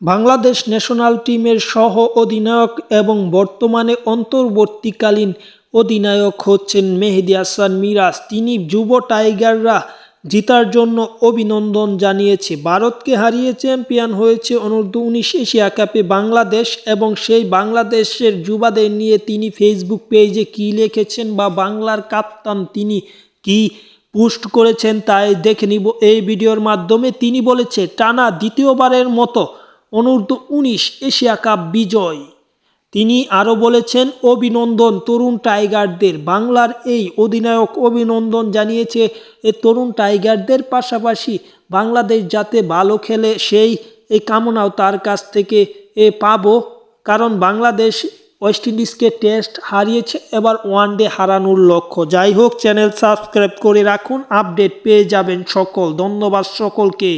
Bangladesh national টিমের সহ অধিনায়ক এবং বর্তমানে অন্তর্বর্তীকালীন অধিনায়ক হচ্ছেন মেহেদী হাসান মিরাজ। তিনি যুব টাইগাররা জিতার জন্য অভিনন্দন জানিয়েছে। ভারতকে হারিয়ে চ্যাম্পিয়ন হয়েছে অনূর্ধ্ব-19 এশিয়া কাপে বাংলাদেশ, এবং সেই বাংলাদেশের যুবাদের নিয়ে তিনি ফেসবুক পেজে কী লিখেছেন বা বাংলার কাপ্তান তিনি কী পোস্ট করেছেন তাই দেখে নিব এই ভিডিওর মাধ্যমে। তিনি বলেছে, টানা দ্বিতীয়বারের মতো অনূর্ধ্ব-19 এশিয়া কাপ বিজয়। তিনি আরও বলেছেন, অভিনন্দন তরুণ টাইগারদের। বাংলার এই অধিনায়ক অভিনন্দন জানিয়েছে এই তরুণ টাইগারদের, পাশাপাশি বাংলাদেশ যাতে ভালো খেলে সেই কামনাও তার কাছ থেকে পাবো, কারণ বাংলাদেশ ওয়েস্ট ইন্ডিজকে টেস্ট হারিয়েছে, এবার ওয়ানডে হারানোর লক্ষ্য। যাই হোক, চ্যানেল সাবস্ক্রাইব করে রাখুন, আপডেট পেয়ে যাবেন সকল। ধন্যবাদ সকলকে।